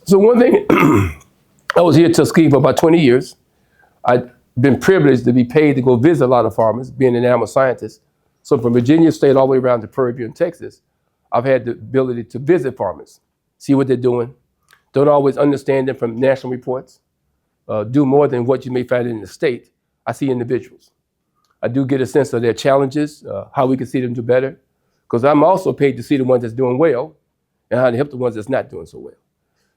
So one thing, I was here at Tuskegee for about 20 years. I've been privileged to be paid to go visit a lot of farmers, being an animal scientist. So from Virginia State all the way around to Prairie View in Texas, I've had the ability to visit farmers, see what they're doing. Don't always understand them from national reports. Do more than what you may find in the state. I see individuals. I do get a sense of their challenges, how we can see them do better, because I'm also paid to see the ones that's doing well and how to help the ones that's not doing so well.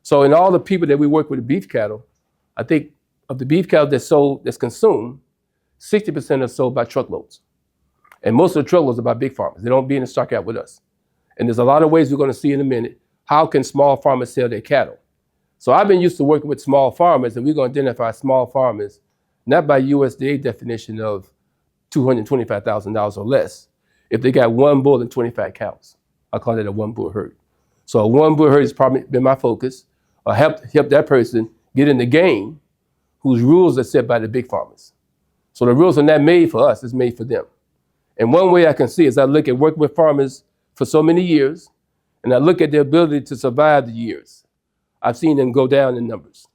So in all the people that we work with the beef cattle, I think of the beef cattle that's consumed, 60% are sold by truckloads. And most of the truckloads are by big farmers. They don't be in the stock out with us. And there's a lot of ways we're going to see in a minute, how can small farmers sell their cattle? So I've been used to working with small farmers, and we're going to identify small farmers, not by USDA definition of $225,000 or less, if they got one bull and 25 cows. I call that a one bull herd. So a one bull herd has probably been my focus, or help that person get in the game whose rules are set by the big farmers. So the rules are not made for us, it's made for them. And one way I can see is I look at working with farmers for so many years, and I look at their ability to survive the years. I've seen them go down in numbers.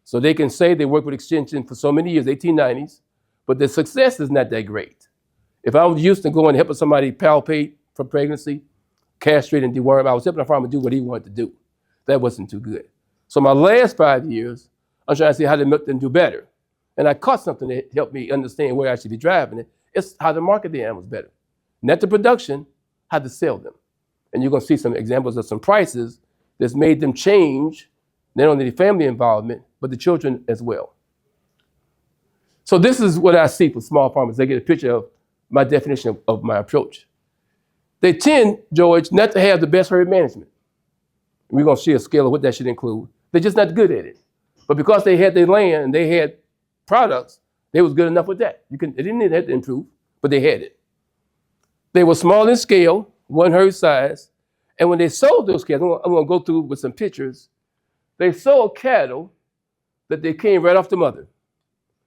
So they can say they worked with extension for so many years, 1890s, but the success is not that great. If I was used to going and helping somebody palpate for pregnancy, castrate and deworm, I was helping a farmer do what he wanted to do. That wasn't too good. So my last 5 years, I'm trying to see how to make them do better. And I caught something that helped me understand where I should be driving it. It's how to market the animals better. Not the production, how to sell them. And you're going to see some examples of some prices that's made them change, not only the family involvement, but the children as well. So this is what I see for small farmers. They get a picture of my definition of my approach. They tend, George, not to have the best herd management. We're going to see a scale of what that should include. They're just not good at it. But because they had their land and they had products, they was good enough with that. They didn't need that to improve, but they had it. They were small in scale, one herd size, and when they sold those cattle, I'm going to go through with some pictures, they sold cattle that they came right off the mother.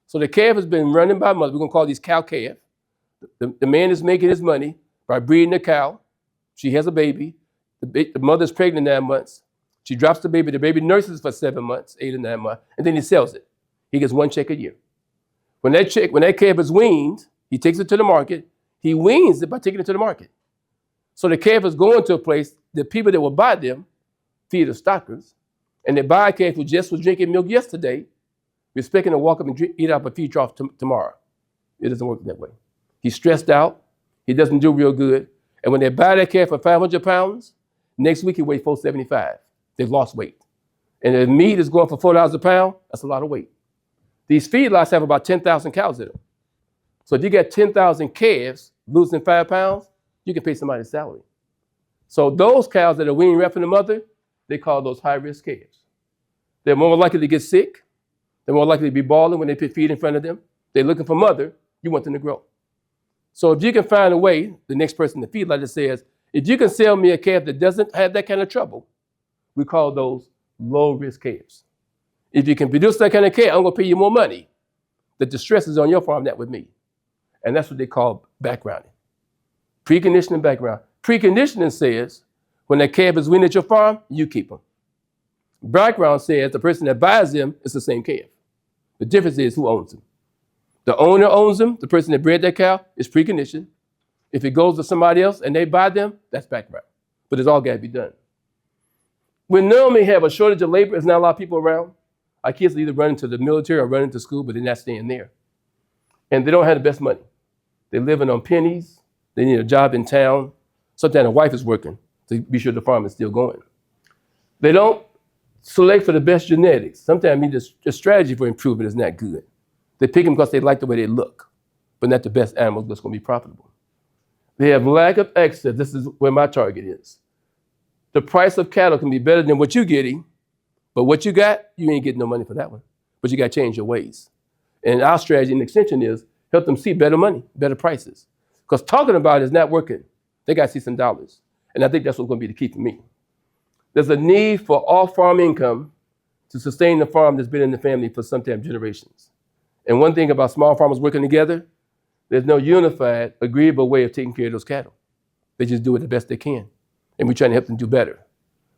So the calf has been running by mother. We're going to call these cow calf. The man is making his money by breeding the cow. She has a baby. The mother's pregnant 9 months. She drops the baby nurses for 7 months, 8 or 9 months, and then he sells it. He gets one check a year. When that calf is weaned, he takes it to the market. He weans it by taking it to the market. So the calf is going to a place, the people that will buy them, feed the stockers, and they buy a calf who just was drinking milk yesterday, we're expecting to walk up and eat out of a feed trough tomorrow. It doesn't work that way. He's stressed out. He doesn't do real good. And when they buy that calf for 500 pounds, next week he weighs 475. They've lost weight. And if meat is going for $4 a pound, that's a lot of weight. These feedlots have about 10,000 cows in them. So if you get 10,000 calves losing 5 pounds, you can pay somebody's salary. So those cows that are weaning right from the mother, they call those high-risk calves. They're more likely to get sick. They're more likely to be bawling when they put feed in front of them. They're looking for mother. You want them to grow. So if you can find a way, the next person in the feedlot that says, if you can sell me a calf that doesn't have that kind of trouble, we call those low-risk calves. If you can produce that kind of calf, I'm going to pay you more money. The distress is on your farm, not with me. And that's what they call backgrounding. Preconditioning background. Preconditioning says, when that calf is weaned at your farm, you keep them. Background says the person that buys them is the same calf. The difference is who owns them. The owner owns them. The person that bred that cow is preconditioned. If it goes to somebody else and they buy them, that's background. But it's all got to be done. We normally have a shortage of labor. There's not a lot of people around. Our kids are either running to the military or running to school, but they're not staying there. And they don't have the best money. They're living on pennies. They need a job in town. Sometimes the wife is working to be sure the farm is still going. They don't select for the best genetics. Sometimes the strategy for improvement is not good. They pick them because they like the way they look, but not the best animals that's going to be profitable. They have lack of access. This is where my target is. The price of cattle can be better than what you're getting, but what you got, you ain't getting no money for that one. But you got to change your ways. And our strategy and extension is help them see better money, better prices. Because talking about it is not working. They got to see some dollars. And I think that's what's going to be the key for me. There's a need for off-farm income to sustain the farm that's been in the family for sometimes generations. And one thing about small farmers working together, there's no unified, agreeable way of taking care of those cattle. They just do it the best they can. And we're trying to help them do better.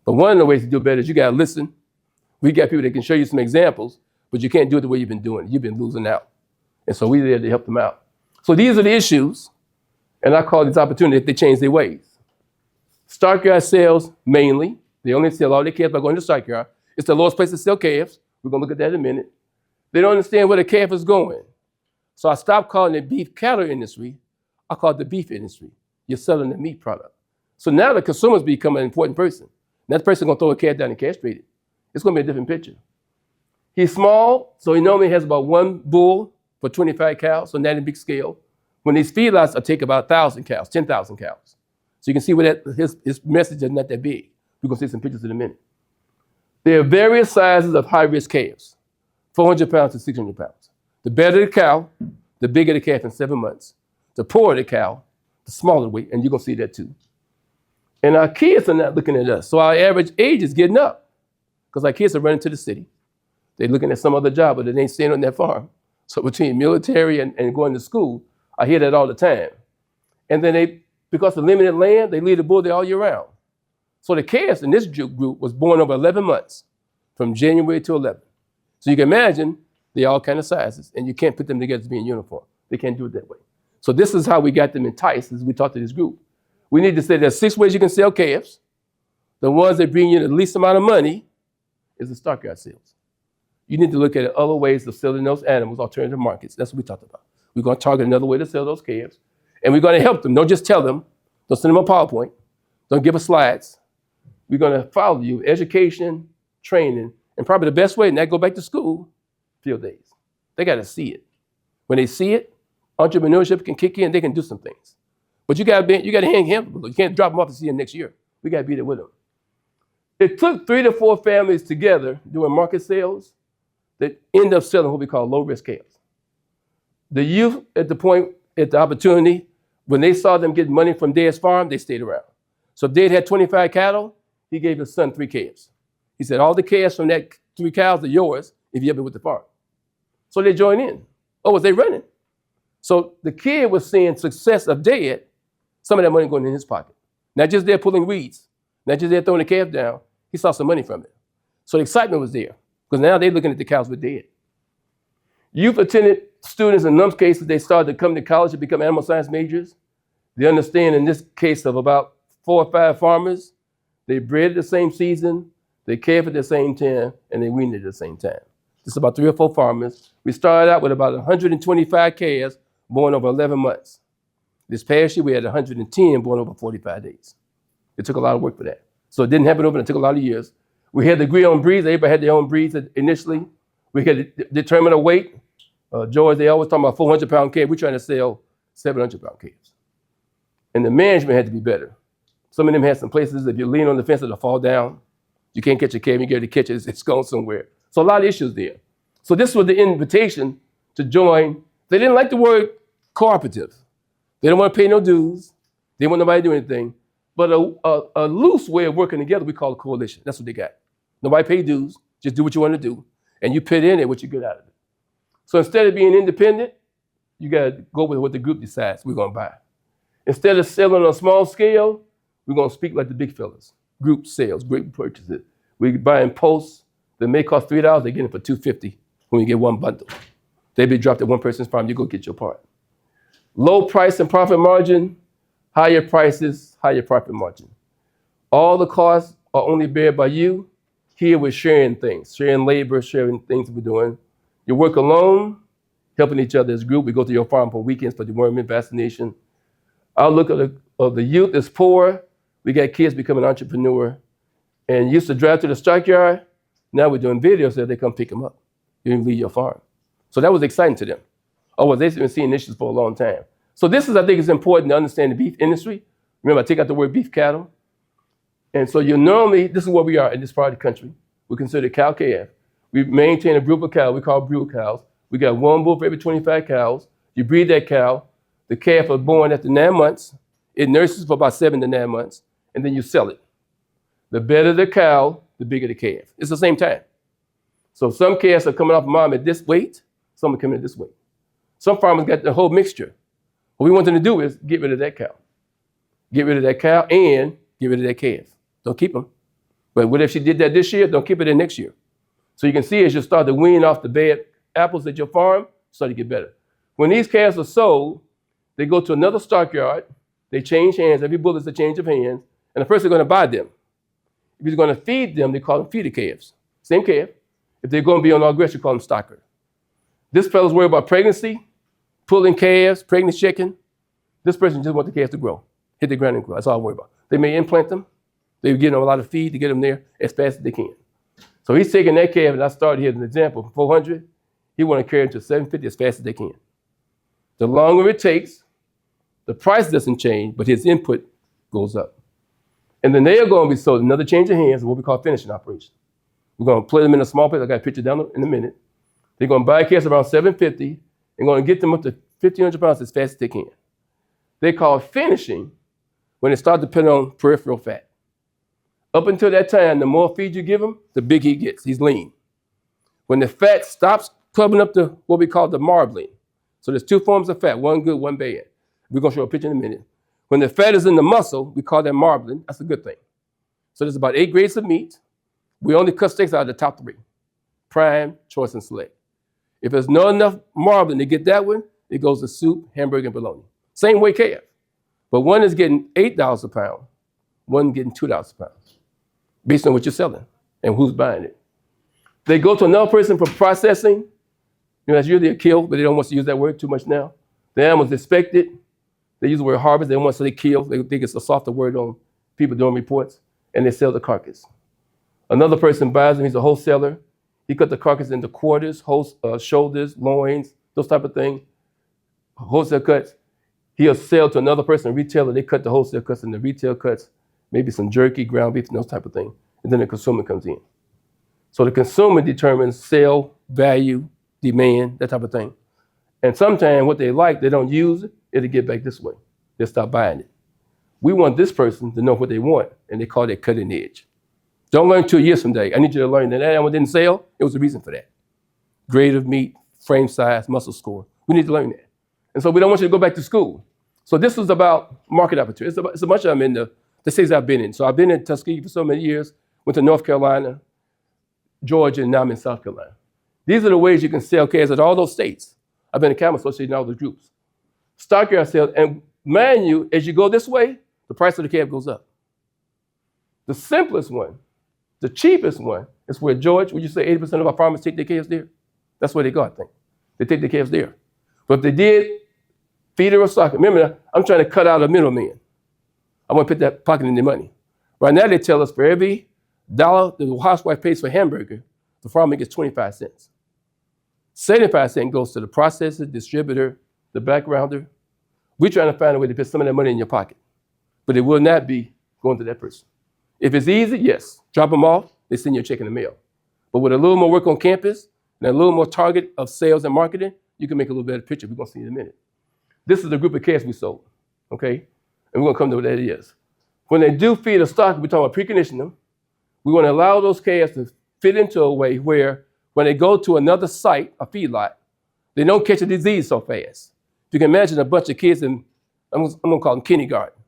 But one of the ways to do better is you got to listen, We got people that can show you some examples, but you can't do it the way you've been doing it. You've been losing out. And so we're there to help them out. So these are the issues, and I call these opportunities if they change their ways. Stockyard sales mainly. They only sell all their calves by going to the stockyard. It's the lowest place to sell calves. We're going to look at that in a minute. They don't understand where the calf is going. So I stopped calling it beef cattle industry. I call it the beef industry. You're selling the meat product. So now the consumer's become an important person. And that person's going to throw a calf down and castrate it. It's going to be a different picture. He's small, so he normally has about one bull for 25 cows, so not in big scale. When these feedlots, I take about 1,000 cows, 10,000 cows. So you can see where his message is not that big. We're going to see some pictures in a minute. There are various sizes of high-risk calves, 400 pounds to 600 pounds. The better the cow, the bigger the calf in 7 months. The poorer the cow, the smaller the weight, and you're going to see that too. And our kids are not looking at us. So our average age is getting up because our kids are running to the city. They're looking at some other job, but they ain't staying on that farm. So between military and going to school, I hear that all the time. And then because of limited land, they leave the bull there all year round. So the calves in this group was born over 11 months, from January to 11. So you can imagine they're all kind of sizes, and you can't put them together to be in uniform. They can't do it that way. So this is how we got them enticed as we talked to this group. We need to say there's 6 ways you can sell calves. The ones that bring you the least amount of money is the stockyard sales. You need to look at other ways of selling those animals, alternative markets. That's what we talked about. We're going to target another way to sell those calves, and we're going to help them. Don't just tell them. Don't send them a PowerPoint. Don't give us slides. We're going to follow you, education, training, and probably the best way, and that go back to school, field days. They got to see it. When they see it, entrepreneurship can kick in. They can do some things. But you got to hang him. You can't drop them off and see them next year. We got to be there with them. It took 3 to 4 families together doing market sales that end up selling what we call low-risk calves. The youth at the opportunity, when they saw them get money from Dad's farm, they stayed around. So if Dad had 25 cattle, he gave his son 3 calves. He said, all the calves from that 3 cows are yours if you ever with the farm. So they joined in. Oh, was they running? So the kid was seeing success of Dad, some of that money going in his pocket. Not just there pulling weeds, not just there throwing the calf down. He saw some money from it. So the excitement was there because now they're looking at the cows with Dad. Youth attended students, in some cases, they started to come to college to become animal science majors. They understand in this case of about 4 or 5 farmers, they bred at the same season, they calved at the same time, and they weaned at the same time. It's about 3 or 4 farmers. We started out with about 125 calves born over 11 months. This past year, we had 110 born over 45 days. It took a lot of work for that. So it didn't happen overnight. It took a lot of years. We had to agree on breeds. Everybody had their own breeds initially. We had to determine a weight. George, they always talk about 400-pound calves. We're trying to sell 700-pound calves. And the management had to be better. Some of them had some places, if you lean on the fence, it'll fall down. You can't catch a calf, you get to catch it, it's gone somewhere. So a lot of issues there. So this was the invitation to join. They didn't like the word cooperative. They don't want to pay no dues. They don't want nobody to do anything. But a loose way of working together, we call a coalition. That's what they got. Nobody pay dues, just do what you want to do. And you put in it what you get out of it. So instead of being independent, you got to go with what the group decides we're going to buy. Instead of selling on a small scale, we're going to speak like the big fellas. Group sales, group purchases. We're buying posts that may cost $3, they get it for $2.50 when you get one bundle. They be dropped at one person's farm, you go get your part. Low price and profit margin, higher prices, higher profit margin. All the costs are only bared by you. Here we're sharing things, sharing labor, sharing things we're doing. You work alone, helping each other as a group. We go to your farm for weekends for deworming, vaccination. Our look of the youth is poor. We got kids becoming an entrepreneur. And used to drive to the stockyard. Now we're doing videos that they come pick them up. You didn't leave your farm. So that was exciting to them. Oh, well, they've been seeing issues for a long time. So this is, I think, it's important to understand the beef industry. Remember, I take out the word beef cattle. And so you normally, this is where we are in this part of the country. We consider cow-calf. We maintain a group of cows we call brood cows. We got 1 bull for every 25 cows. You breed that cow. The calf is born after 9 months. It nurses for about 7 to 9 months, and then you sell it. The better the cow, the bigger the calf. It's the same time. So some calves are coming off mom at this weight, some are coming at this weight. Some farmers got the whole mixture. What we want them to do is get rid of that cow. Get rid of that cow and get rid of that calf. Don't keep them. But what if she did that this year? Don't keep it in next year. So you can see as you start to wean off the bad apples at your farm, start to get better. When these calves are sold, they go to another stockyard, they change hands, every bullet is a change of hands, and the person is going to buy them. If he's going to feed them, they call them feeder calves. Same calf. If they're going to be on all grass, you call them stocker. This fellow's worried about pregnancy, pulling calves, pregnant chicken. This person just wants the calves to grow, hit the ground and grow. That's all I'm worried about. They may implant them. They give them a lot of feed to get them there as fast as they can. So he's taking that calf, and I started here as an example, from 400. He want to carry it to 750 as fast as they can. The longer it takes, the price doesn't change, but his input goes up. And then they are going to be sold another change of hands, what we call finishing operation. We're going to play them in a small place. I got a picture down in a minute. They're going to buy calves around 750 and going to get them up to 1,500 pounds as fast as they can. They call finishing when they start to put on peripheral fat. Up until that time, the more feed you give him, the bigger he gets. He's lean. When the fat stops clubbing up to what we call the marbling, so there's two forms of fat, one good, one bad. We're going to show a picture in a minute. When the fat is in the muscle, we call that marbling. That's a good thing. So there's about 8 grades of meat. We only cut steaks out of the top 3, prime, choice, and select. If there's not enough marbling to get that one, it goes to soup, hamburger, and bologna. Same way calf. But one is getting $8 a pound, one getting $2 a pound, based on what you're selling and who's buying it. They go to another person for processing. That's usually a kill, but they don't want to use that word too much now. The animal's inspected. They use the word harvest. They don't want to say kill. They think it's a softer word on people doing reports, and they sell the carcass. Another person buys them. He's a wholesaler. He cut the carcass into quarters, shoulders, loins, those type of things. Wholesale cuts. He'll sell to another person, a retailer. They cut the wholesale cuts into retail cuts, maybe some jerky, ground beef, and those type of things. And then the consumer comes in. So the consumer determines sale, value, demand, that type of thing. And sometimes what they like, they don't use it, it'll get back this way. They'll stop buying it. We want this person to know what they want, and they call it cutting edge. Don't learn 2 years from today. I need you to learn that animal didn't sell. It was a reason for that. Grade of meat, frame size, muscle score. We need to learn that. And so we don't want you to go back to school. So this was about market opportunity. It's a bunch of them in the states I've been in. So I've been in Tuskegee for so many years, went to North Carolina, Georgia, and now I'm in South Carolina. These are the ways you can sell calves at all those states. I've been a cattle associate in all those groups. Stockyard sales, and mind you, as you go this way, the price of the calf goes up. The simplest one, the cheapest one, is where George, would you say 80% of our farmers take their calves there? That's where they go, I think. They take their calves there. But if they did feeder or stock, remember, I'm trying to cut out a middleman. I want to put that pocket in their money. Right now, they tell us for every $1 the housewife pays for hamburger, the farmer gets 25 cents. 75 cents goes to the processor, distributor, the backgrounder. We're trying to find a way to put some of that money in your pocket, but it will not be going to that person. If it's easy, yes, drop them off, they send you a check in the mail. But with a little more work on campus and a little more target of sales and marketing, you can make a little better picture. We're going to see in a minute. This is the group of calves we sold, okay? And we're going to come to what that is. When they do feed or stock, we're talking about preconditioning them. We want to allow those calves to fit into a way where when they go to another site, a feedlot, they don't catch a disease so fast. You can imagine a bunch of kids in, I'm going to call them kindergarten,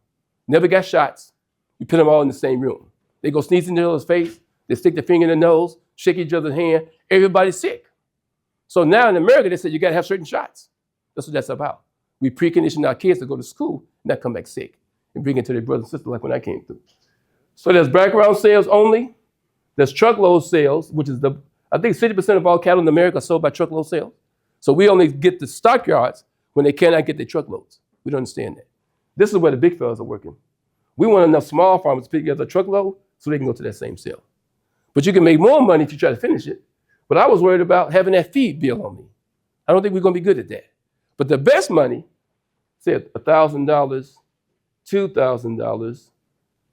never got shots. You put them all in the same room. They go sneeze in each other's face, they stick their finger in their nose, shake each other's hand, everybody's sick. So now in America, they said you got to have certain shots. That's what that's about. We precondition our kids to go to school and not come back sick and bring it to their brothers and sisters like when I came through. So there's background sales only. There's truckload sales, which is I think 60% of all cattle in America are sold by truckload sales. So we only get the stockyards when they cannot get their truckloads. We don't understand that. This is where the big fellas are working. We want enough small farmers to pick together a truckload so they can go to that same sale. But you can make more money if you try to finish it. But I was worried about having that feed bill on me. I don't think we're going to be good at that. But the best money, say $1,000, $2,000,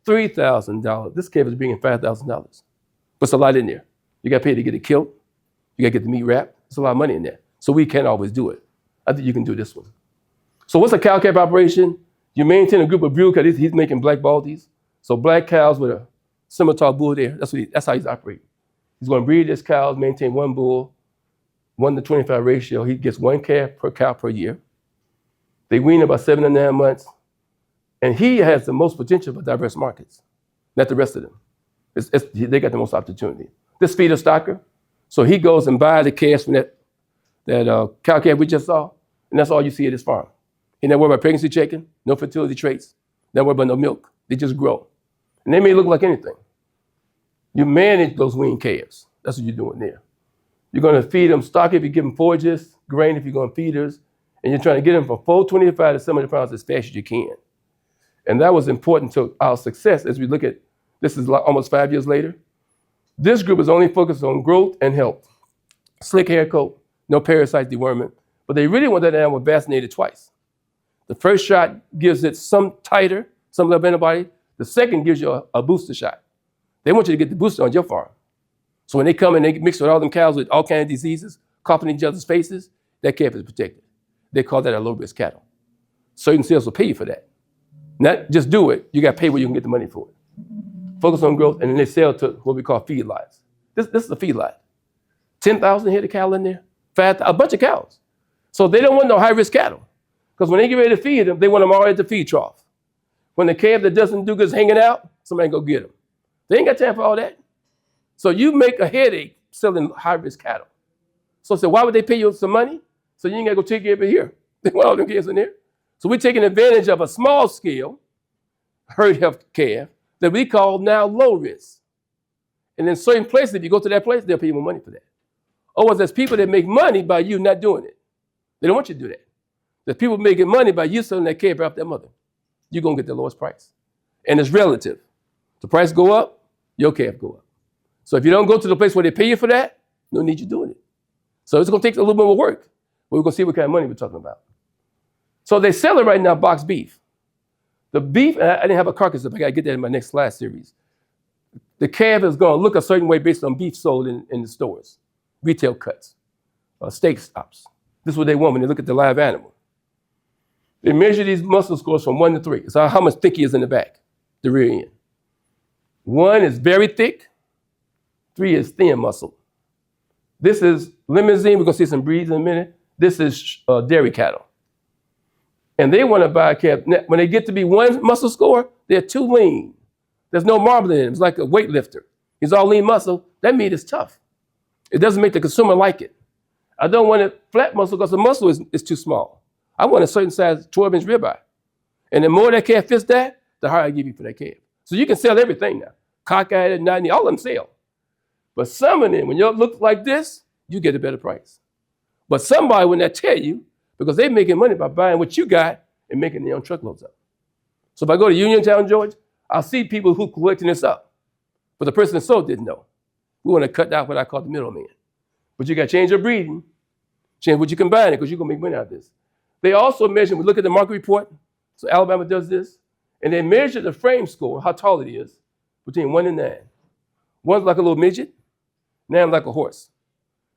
$3,000. This calf is bringing $5,000. But it's a lot in there. You got to pay to get it killed. You got to get the meat wrapped. There's a lot of money in there. So we can't always do it. I think you can do this one. So what's a cow calf operation? You maintain a group of brew cows. He's making black baldies. So black cows with a scimitar bull there. That's how he's operating. He's going to breed his cows, maintain one bull, 1-to-25 ratio. He gets one calf per cow per year. They wean about 7 to 9 months. And he has the most potential for diverse markets, not the rest of them. They got the most opportunity. This feeder stocker. So he goes and buys the calves from that cow calf we just saw, and that's all you see at his farm. He never worry about pregnancy checking, no fertility traits, never worry about no milk. They just grow. And they may look like anything. You manage those weaned calves. That's what you're doing there. You're going to feed them stock if you give them forages, grain if you're going feeders, and you're trying to get them from 425 to 700 pounds as fast as you can. And that was important to our success as we look at, this is almost 5 years later. This group is only focused on growth and health. Slick hair coat, no parasite deworming, but they really want that animal vaccinated twice. The first shot gives it some titer, some level of antibody. The second gives you a booster shot. They want you to get the booster on your farm. So when they come and they mix with all them cows with all kinds of diseases, coughing in each other's faces, that calf is protected. They call that a low-risk cattle. Certain sales will pay you for that. Not just do it, you got to pay where you can get the money for it. Focus on growth, and then they sell to what we call feedlots. This is a feedlot. 10,000 head of cattle in there, a bunch of cows. So they don't want no high-risk cattle, because when they get ready to feed them, they want them all at the feed trough. When the calf that doesn't do good is hanging out, somebody go get them. They ain't got time for all that. So you make a headache selling high-risk cattle. So I said, why would they pay you some money? So you ain't got to go take care of it here. They want all them calves in there. So we're taking advantage of a small-scale herd health calf that we call now low risk. And in certain places, if you go to that place, they'll pay you more money for that. Otherwise, there's people that make money by you not doing it. They don't want you to do that. There's people making money by you selling that calf off their mother. You're going to get the lowest price. And it's relative. The price go up, your calf go up. So if you don't go to the place where they pay you for that, no need you doing it. So it's going to take a little bit more work, but we're going to see what kind of money we're talking about. So they sell it right now, boxed beef. The beef, and I didn't have a carcass up. I got to get that in my next slide series. The calf is going to look a certain way based on beef sold in the stores, retail cuts, steak stops. This is what they want when they look at the live animal. They measure these muscle scores from 1 to 3. It's how much thick he is in the back, the rear end. 1 is very thick. 3 is thin muscle. This is limousine. We're going to see some breeds in a minute. This is dairy cattle. And they want to buy a calf. When they get to be 1 muscle score, they're too lean. There's no marbling in him. It's like a weightlifter. He's all lean muscle. That meat is tough. It doesn't make the consumer like it. I don't want a flat muscle because the muscle is too small. I want a certain size 12-inch ribeye. And the more that calf fits that, the higher I give you for that calf. So you can sell everything now. Cockeyed, 90, all of them sell. But some of them, when you look like this, you get a better price. But somebody will not tell you because they're making money by buying what you got and making their own truckloads up. So if I go to Uniontown, Georgia, I'll see people who collecting this up. But the person that sold didn't know. We want to cut out what I call the middleman. But you got to change your breeding, change what you combine it, because you're going to make money out of this. They also measure, we look at the market report. So Alabama does this. And they measure the frame score, how tall it is, between 1 and 9. 1's like a little midget, 9 like a horse.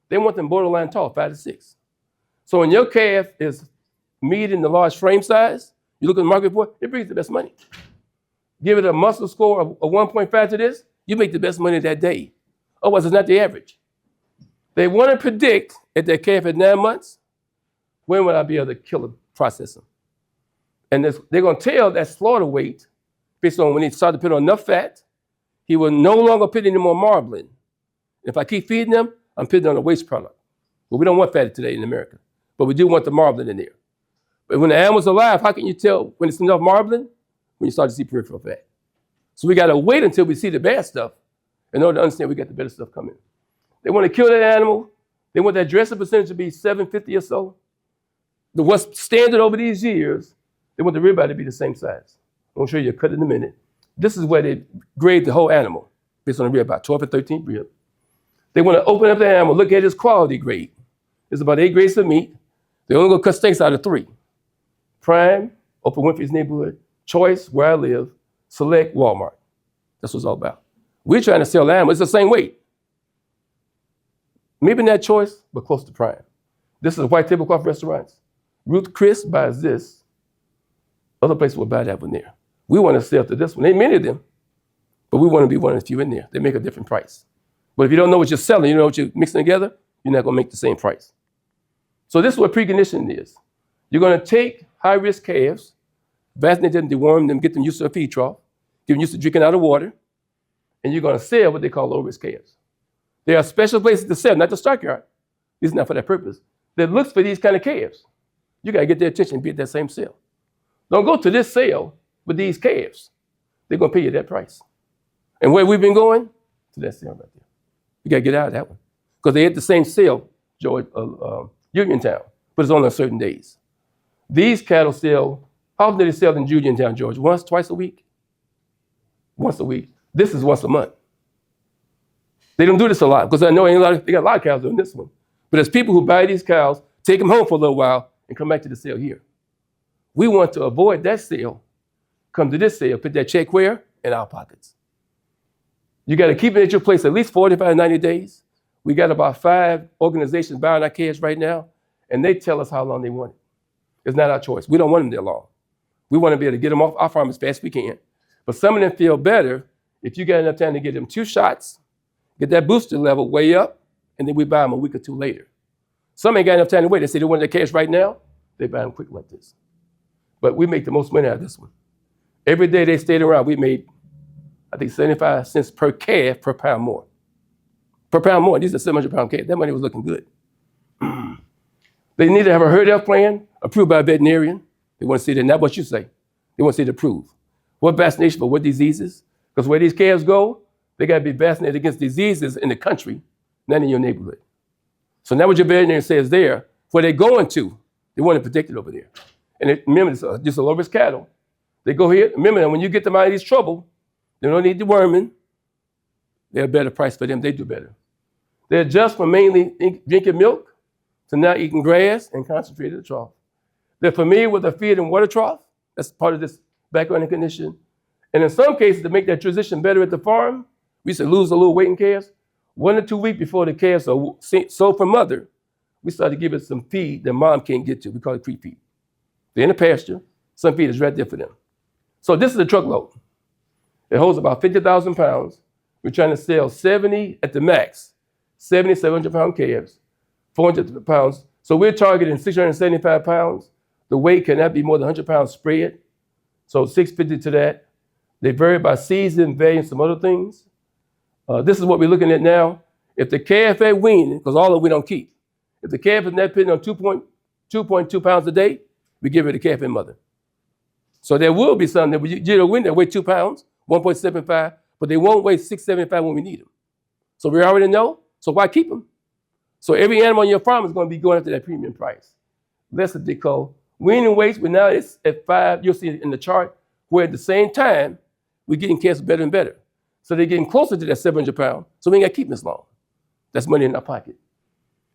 They want them borderline tall, 5 to 6. So when your calf is meeting the large frame size, you look at the market report, it brings the best money. Give it a muscle score of 1.5 to this, you make the best money that day. Otherwise, it's not the average. They want to predict if that calf at 9 months, when will I be able to kill him, process him? And they're going to tell that slaughter weight based on when he starts to put on enough fat, he will no longer put any more marbling. If I keep feeding them, I'm putting on a waste product. But we don't want fatty today in America. But we do want the marbling in there. But when the animal's alive, how can you tell when it's enough marbling? When you start to see peripheral fat. So we got to wait until we see the bad stuff in order to understand we got the better stuff coming. They want to kill that animal. They want that dressing percentage to be 750 or so. What's standard over these years, they want the ribeye to be the same size. I'm going to show you a cut in a minute. This is where they grade the whole animal based on the ribeye, 12 and 13 rib. They want to open up the animal, look at its quality grade. It's about 8 grades of meat. They're only going to cut steaks out of 3. Prime, Oprah Winfrey's Neighborhood, Choice, Where I Live, Select, Walmart. That's what it's all about. We're trying to sell animals. It's the same weight. Maybe not Choice, but close to Prime. This is white tablecloth restaurants. Ruth Chris buys this. Other places will buy that one there. We want to sell to this one. Ain't many of them, but we want to be one of the few in there. They make a different price. But if you don't know what you're selling, you know what you're mixing together, you're not going to make the same price. So this is what preconditioning is. You're going to take high-risk calves, vaccinate them, deworm them, get them used to a feed trough, get them used to drinking out of water, and you're going to sell what they call low-risk calves. There are special places to sell, not the stockyard. This is not for that purpose. That looks for these kind of calves. You got to get their attention and be at that same sale. Don't go to this sale with these calves. They're going to pay you that price. And where we've been going? To that sale right there. You got to get out of that one. Because they at the same sale, Uniontown, but it's only on certain days. These cattle sell, how often do they sell in Uniontown, Georgia? Once, twice a week? Once a week. This is once a month. They don't do this a lot because I know they got a lot of cows doing this one. But there's people who buy these cows, take them home for a little while, and come back to the sale here. We want to avoid that sale, come to this sale, put that check where? In our pockets. You got to keep it at your place at least 45, 90 days. We got about 5 organizations buying our calves right now, and they tell us how long they want it. It's not our choice. We don't want them there long. We want to be able to get them off our farm as fast as we can. But some of them feel better if you got enough time to get them 2 shots, get that booster level way up, and then we buy them a week or 2 later. Some ain't got enough time to wait. They say they want their cash right now. They buy them quick like this. But we make the most money out of this one. Every day they stayed around, we made, I think, 75 cents per calf per pound more. Per pound more. These are 700-pound calves. That money was looking good. They need to have a herd health plan approved by a veterinarian. They want to see that, not what you say. They want to see it approved. What vaccination for what diseases? Because where these calves go, they got to be vaccinated against diseases in the country, not in your neighborhood. So now what your veterinarian says there, where they're going to, they want to protect it over there. And remember, it's just a low-risk cattle. They go here. Remember, when you get them out of these trouble, they don't need the worming. They're a better price for them. They do better. They adjust from mainly drinking milk to now eating grass and concentrated trough. They're familiar with a feed and water trough. That's part of this background condition. And in some cases, to make that transition better at the farm, we used to lose a little weight in calves. 1 or 2 weeks before the calves are sold from mother, we start to give it some feed that mom can't get to. We call it creep feed. They're in the pasture. Some feed is right there for them. So this is a truckload. It holds about 50,000 pounds. We're trying to sell 70 at the max, 70, 700-pound calves, 400 pounds. So we're targeting 675 pounds. The weight cannot be more than 100 pounds spread. So 650 to that. They vary by season, value, and some other things. This is what we're looking at now. If the calf at weaning, because all of we don't keep, if the calf is net pitting on 2.2 pounds a day, we give it a calf and mother. So there will be some that we get a win that weigh 2 pounds, 1.75, but they won't weigh 675 when we need them. So we already know, so why keep them? So every animal on your farm is going to be going after that premium price. That's what they call weaning weights, but now it's at 5, you'll see it in the chart, where at the same time, we're getting calves better and better. So they're getting closer to that 700 pounds, so we ain't got to keep them this long. That's money in our pocket.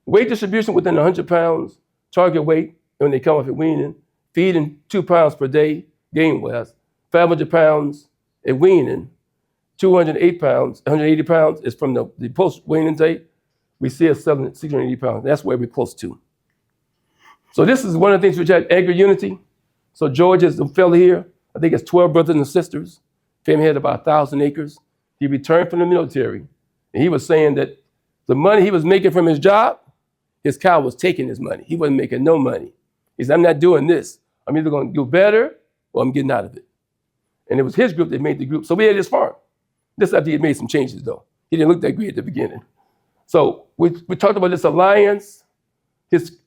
Weight distribution within 100 pounds, target weight when they come off at weaning, feeding 2 pounds per day, gain-wise, 500 pounds at weaning, 208 pounds, 180 pounds is from the post-weaning date. We see us selling 680 pounds. That's where we're close to. So this is one of the things which had agri-unity. So George is the fellow here. I think it's 12 brothers and sisters. Family had about 1,000 acres. He returned from the military, and he was saying that the money he was making from his job, his cow was taking his money. He wasn't making no money. He said, I'm not doing this. I'm either going to do better or I'm getting out of it. And it was his group that made the group. So we had this farm. This after he had made some changes, though. He didn't look that great at the beginning. So we talked about this alliance.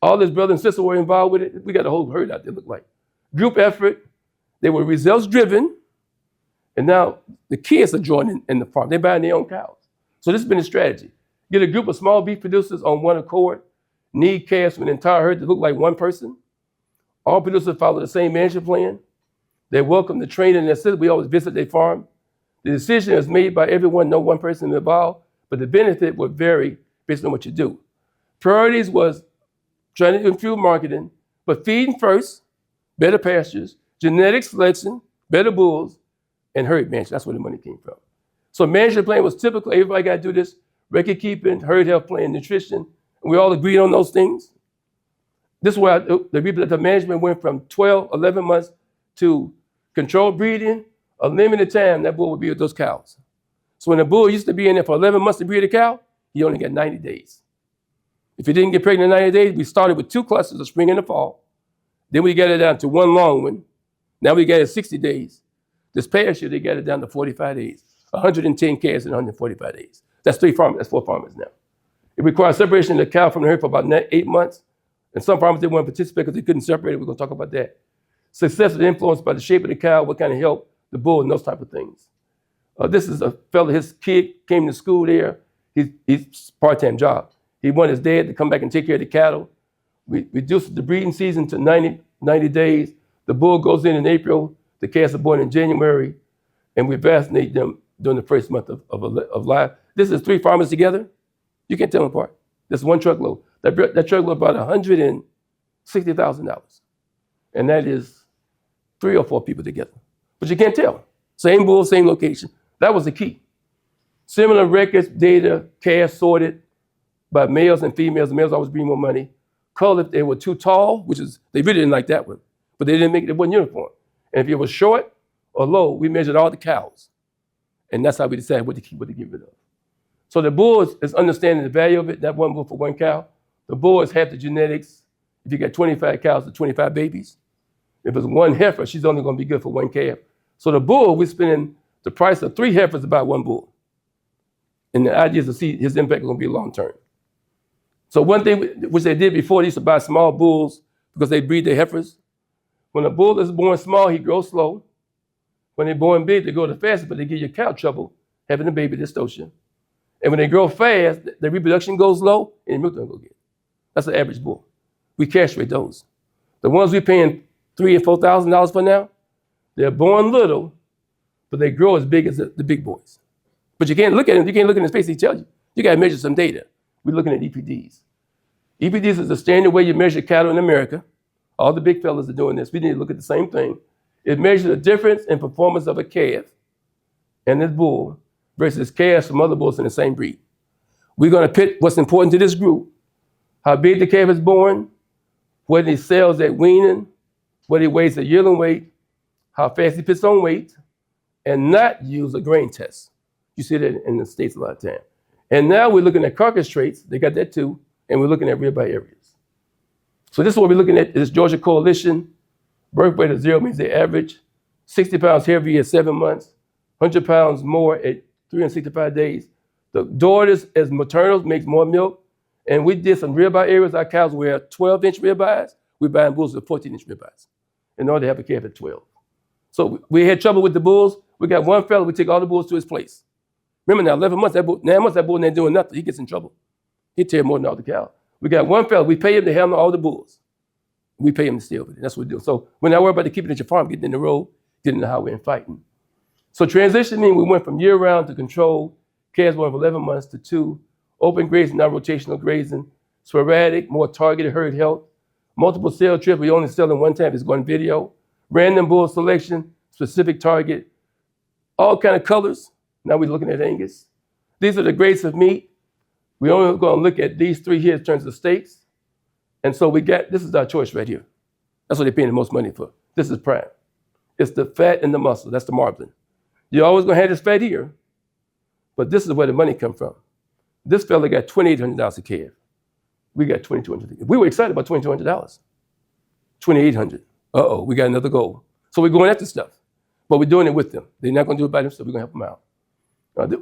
All his brothers and sisters were involved with it. We got a whole herd out there, look like. Group effort. They were results driven. And now the kids are joining in the farm. They're buying their own cows. So this has been a strategy. Get a group of small beef producers on one accord, need calves from an entire herd that look like one person. All producers follow the same management plan. They welcome the training and assist. We always visit their farm. The decision is made by everyone, no one person involved, but the benefit would vary based on what you do. Priorities was trying to improve marketing, but feeding first, better pastures, genetic selection, better bulls, and herd management. That's where the money came from. So management plan was typical. Everybody got to do this. Record keeping, herd health plan, nutrition. And we all agreed on those things. This is where the reproductive management went from 12, 11 months to controlled breeding, a limited time that bull would be with those cows. So when a bull used to be in there for 11 months to breed a cow, he only got 90 days. If he didn't get pregnant in 90 days, we started with 2 clusters of spring and the fall. Then we got it down to 1 long one. Now we got it 60 days. This past year, they got it down to 45 days. 110 calves in 145 days. That's 3 farmers, that's 4 farmers now. It requires separation of the cow from the herd for about 8 months. And some farmers didn't want to participate because they couldn't separate it. We're going to talk about that. Success is influenced by the shape of the cow, what kind of help, the bull, and those type of things. This is a fella, his kid came to school there. He's part-time job. He wanted his dad to come back and take care of the cattle. We reduced the breeding season to 90 days. The bull goes in April. The calves are born in January. And we vaccinate them during the first month of life. This is 3 farmers together. You can't tell them apart. That's 1 truckload. That truckload about $160,000. And that is 3 or 4 people together. But you can't tell. Same bull, same location. That was the key. Similar records, data, calves sorted by males and females. The males always bring more money. Color, if they were too tall, which is, they really didn't like that one, but they didn't make it, it wasn't uniform. And if it was short or low, we measured all the cows. And that's how we decided what to keep, what to get rid of. So the bull is understanding the value of it, that 1 bull for 1 cow. The bull is half the genetics. If you got 25 cows to 25 babies. If it's 1 heifer, she's only going to be good for 1 calf. So the bull, we're spending the price of 3 heifers about 1 bull. And the idea is to see his impact is going to be long term. So one thing which they did before, they used to buy small bulls because they breed their heifers. When a bull is born small, he grows slow. When they're born big, they grow the fastest, but they give your cow trouble having a baby dystocia. And when they grow fast, the reproduction goes low and the milk don't go good. That's the average bull. We castrate those. The ones we're paying $3,000 and $4,000 for now, they're born little, but they grow as big as the big boys. But you can't look at him, you can't look in his face, he tells you. You gotta measure some data. We're looking at EPDs. EPDs is the standard way you measure cattle in America. All the big fellas are doing this. We need to look at the same thing. It measures the difference in performance of a calf and this bull versus calves from other bulls in the same breed. We're gonna pit what's important to this group, how big the calf is born, what he sells at weaning, what he weighs at yearling weight, how fast he puts on weight, and not use a grain test. You see that in the States a lot of time. And now we're looking at carcass traits, they got that too, and we're looking at ribeye areas. So this is what we're looking at, this Georgia Coalition. Birth weight of 0 means they average 60 pounds heavier at 7 months, 100 pounds more at 365 days. The daughters as maternals makes more milk. And we did some ribeye areas. Our cows wear 12-inch ribeyes. We're buying bulls with 14-inch ribeyes in order to have a calf at 12. So we had trouble with the bulls. We got 1 fella, we take all the bulls to his place. Remember now, 11 months, 9 months, that bull ain't doing nothing. He gets in trouble. He tear more than all the cows. We got 1 fella, we pay him to handle all the bulls. We pay him to steal with it. That's what we do. So we're not worried about keeping it at your farm, getting in the road, getting in the highway and fighting. So transition means we went from year-round to control, calves born of 11 months to 2, open grazing, non-rotational grazing, sporadic, more targeted herd health, multiple sale trips, we only sell them 1 time, it's going video, random bull selection, specific target, all kind of colors. Now we're looking at Angus. These are the grades of meat. We're only going to look at these 3 here in terms of steaks. And so we got, this is our choice right here. That's what they're paying the most money for. This is prime. It's the fat and the muscle, that's the marbling. You're always going to have this fat here, but this is where the money comes from. This fella got $2,800 a calf. We got $2,200. We were excited about $2,200. $2,800. Uh-oh, we got another goal. So we're going after stuff, but we're doing it with them. They're not going to do it by themselves. We're going to help them out.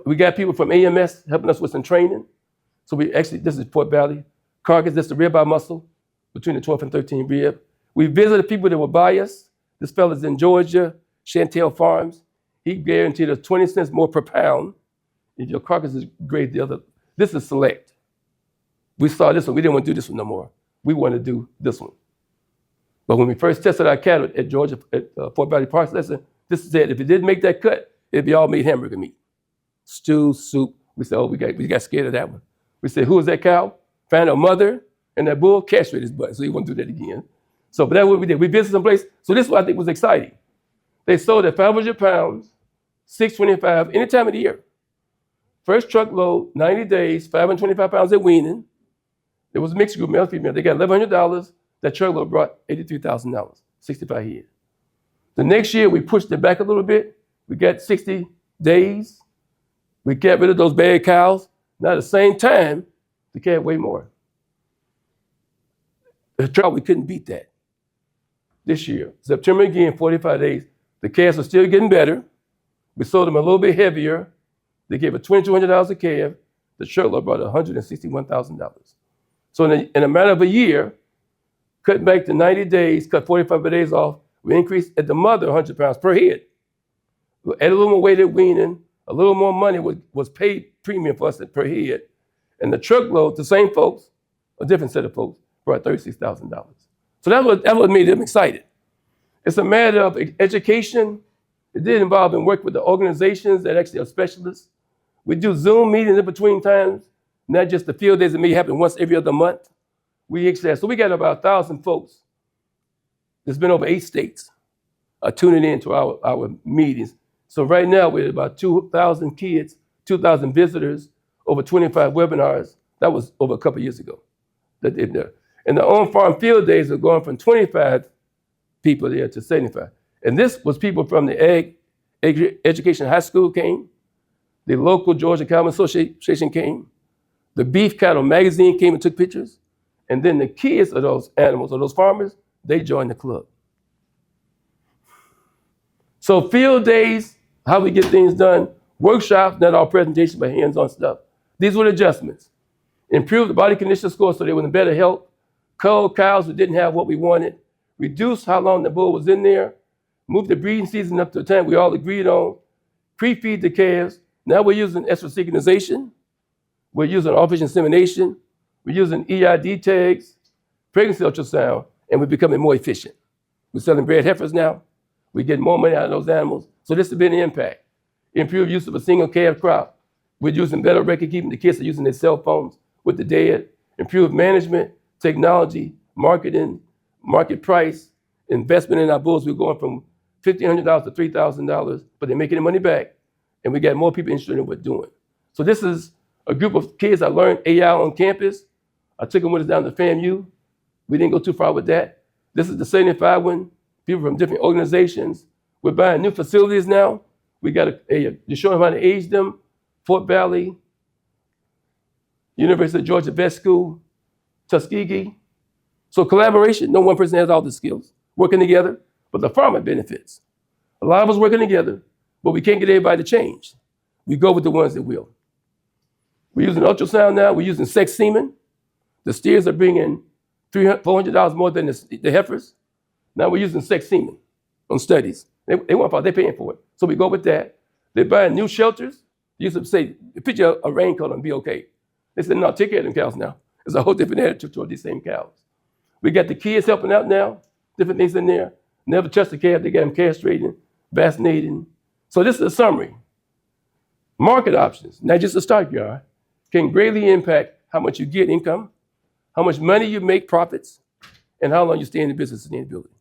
We got people from AMS helping us with some training. So we actually, this is Port Valley. Carcass, this is the ribeye muscle between the 12 and 13 rib. We visited people that were biased. This fella's in Georgia, Chantel Farms. He guaranteed us 20 cents more per pound if your carcass is grade the other. This is select. We saw this one. We didn't want to do this one no more. We want to do this one. But when we first tested our cattle at Georgia, at Fort Valley Parks, listen, this is it. If it didn't make that cut, it'd be all made hamburger meat. Stew, soup. We said, oh, we got scared of that one. We said, who is that cow? Found a mother and that bull, castrate his butt. So he won't do that again. So, but that's what we did. We visited some place. So this is what I think was exciting. They sold at 500 pounds, $625 any time of the year. First truckload, 90 days, 525 pounds at weaning. There was a mixed group, male, female. They got $1,100. That truckload brought $83,000, 65 head. The next year, we pushed it back a little bit. We got 60 days. We got rid of those bad cows. Now at the same time, the calf weighed more. The trial, we couldn't beat that. This year, September again, 45 days. The calves are still getting better. We sold them a little bit heavier. They gave us $2,200 a calf. the truckload brought $161,000. So in a matter of a year, cut back to 90 days, cut 45 days off, we increased at the mother 100 pounds per head. We added a little more weighted weaning, a little more money was paid premium for us per head. And the truckload, the same folks, a different set of folks, brought $36,000. So that what made them excited. It's a matter of education. It did involve and work with the organizations that actually are specialists. We do Zoom meetings in between times, not just the field days that may happen once every other month. We got about 1,000 folks that's been over 8 states tuning in to our meetings. So right now we're at about 2,000 kids, 2,000 visitors, over 25 webinars. That was over a couple of years ago. And the on-farm field days are going from 25 people there to 75. And this was people from the Ag Education High School came, the local Georgia Cattle Association came, the Beef Cattle Magazine came and took pictures, and then the kids of those animals, of those farmers, they joined the club. So field days, how we get things done, workshops, not all presentations, but hands-on stuff. These were adjustments. Improved the body condition score so they were in better health, culled cows who didn't have what we wanted, reduced how long the bull was in there, moved the breeding season up to a time we all agreed on, pre-feed the calves. Now we're using estrus synchronization, we're using artificial insemination, we're using EID tags, pregnancy ultrasound, and we're becoming more efficient. We're selling bred heifers now. We're getting more money out of those animals. So this has been an impact. Improved use of a single calf crop. We're using better record keeping. The kids are using their cell phones with the dead. Improved management, technology, marketing, market price, investment in our bulls. We're going from $1,500 to $3,000, but they're making the money back. And we got more people interested in what we're doing. So this is a group of kids. I learned AI on campus. I took them with us down to FAMU. We didn't go too far with that. This is the 75 one. People from different organizations. We're buying new facilities now. We got to show them how to age them. Fort Valley, University of Georgia Vet School, Tuskegee. So collaboration, no one person has all the skills. Working together, but the farmer benefits. A lot of us working together, but we can't get everybody to change. We go with the ones that will. We're using ultrasound now. We're using sex semen. The steers are bringing $400 more than the heifers. Now we're using sex semen on studies. They want they're paying for it. So we go with that. They're buying new shelters. You used to say, picture a raincoat and be okay. They said, no, take care of them cows now. There's a whole different attitude toward these same cows. We got the kids helping out now, different things in there. Never trust a calf. They got them castrating, vaccinating. So this is a summary. Market options, not just a stockyard, can greatly impact how much you get income, how much money you make profits, and how long you stay in the business sustainability.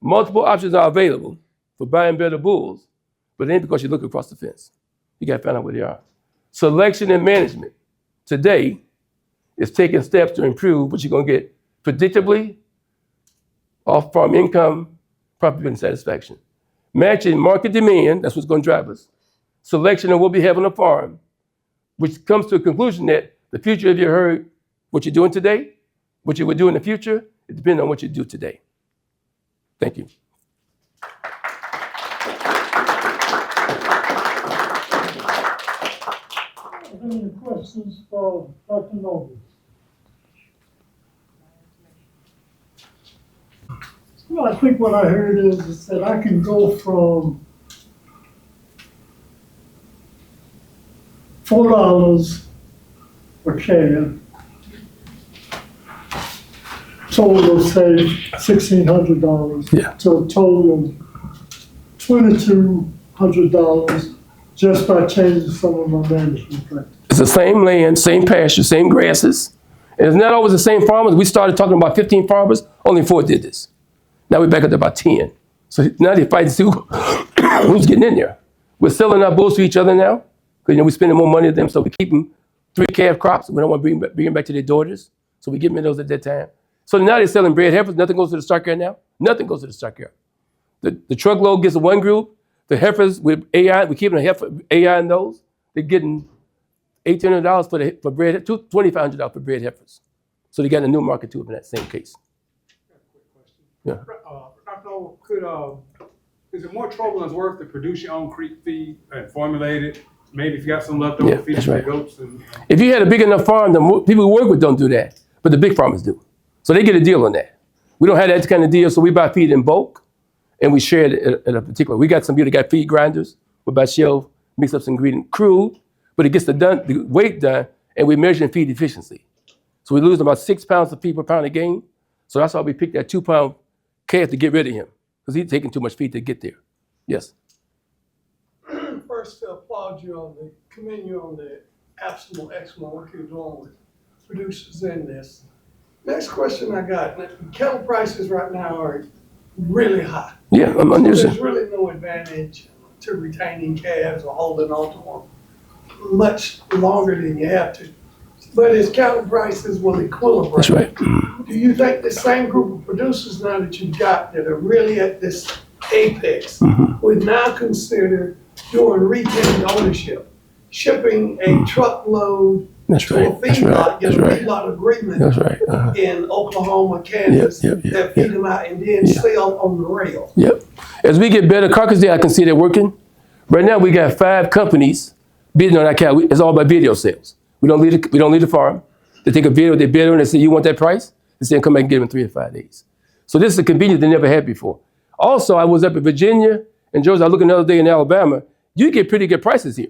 Multiple options are available for buying better bulls, but it ain't because you look across the fence. You got to find out where they are. Selection and management today is taking steps to improve what you're going to get predictably, off-farm income, profit and satisfaction. Matching market demand, that's what's going to drive us. Selection of what we have on the farm, which comes to a conclusion that the future, if you heard what you're doing today, what you would do in the future, it depends on what you do today. Thank you. Any questions for Dr. Noble? Well, I think what I heard is that I can go from $4 per calf, total of say $1,600, to a total of $2,200 just by changing some of my management practices. It's the same land, same pasture, same grasses. And it's not always the same farmers. We started talking about 15 farmers, only 4 did this. Now we're back up to about 10. So now they're fighting to see who's getting in there. We're selling our bulls to each other now, because we're spending more money than them, so we keep them 3 calf crops. We don't want to bring them back to their daughters, so we give them those at that time. So now they're selling bred heifers. Nothing goes to the stockyard now. Nothing goes to the stockyard. The truckload gets to one group. The heifers with AI, we're keeping a heifer AI in those. They're getting $1,800 for bred, $2,500 for bred heifers. So they got a new market too in that same case. Quick question. Yeah. Dr. Is it more trouble than it's worth to produce your own creek feed and formulate it maybe if you got some leftover Yeah, feed that's for right. goats and If you had a big enough farm, the people we work with don't do that, but the big farmers do. So they get a deal on that. We don't have that kind of deal, so we buy feed in bulk, and we share it at a particular. We got some people that got feed grinders. We buy shelf, mix up some ingredient crude, but it gets the weight done, and we measure feed efficiency. So we lose about 6 pounds of feed per pound of gain. So that's why we picked that 2 pound calf to get rid of him, because he's taking too much feed to get there. Yes. First, to applaud you commend you on the excellent work you're doing with producers in this. Next question I got, cattle prices right now are really high. Yeah, I'm So understanding. there's really no advantage to retaining calves or holding on to them much longer than you have to. But as cattle prices will equilibrate. That's right. Do you think the same group of producers now that you've got that are really at this apex would now consider doing retail ownership, shipping a truckload That's to right. a That's feedlot, right. get That's a right. feedlot agreement That's right. in Oklahoma, Kansas, that feed them out and then sell on the rail? Yep. As we get better carcass day, I can see that working. Right now, we got 5 companies bidding on our cow. It's all by video sales. We don't leave the farm. They take a video, they bid on it, and say, you want that price? They say, come back and get them in 3 or 5 days. So this is a convenience they never had before. Also, I was up in Virginia and Georgia. I was looking the other day in Alabama. You get pretty good prices here.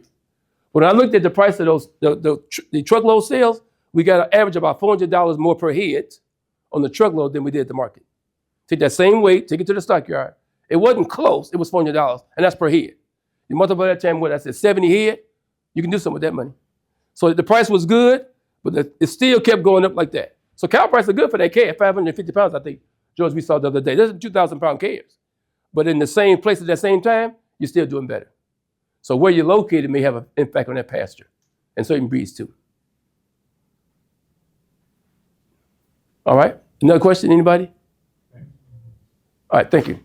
When I looked at the price of those the truckload sales, we got an average of about $400 more per head on the truckload than we did at the market. Take that same weight, take it to the stockyard. It wasn't close. It was $400, and that's per head. You multiply that time, what I said, 70 head, you can do something with that money. So the price was good, but it still kept going up like that. So cow prices are good for that calf, 550 pounds, I think, George, we saw the other day. Those are 2,000 pound calves. But in the same place at that same time, you're still doing better. So where you're located may have an impact on that pasture, and certain breeds too. All right, another question, anybody? All right, thank you.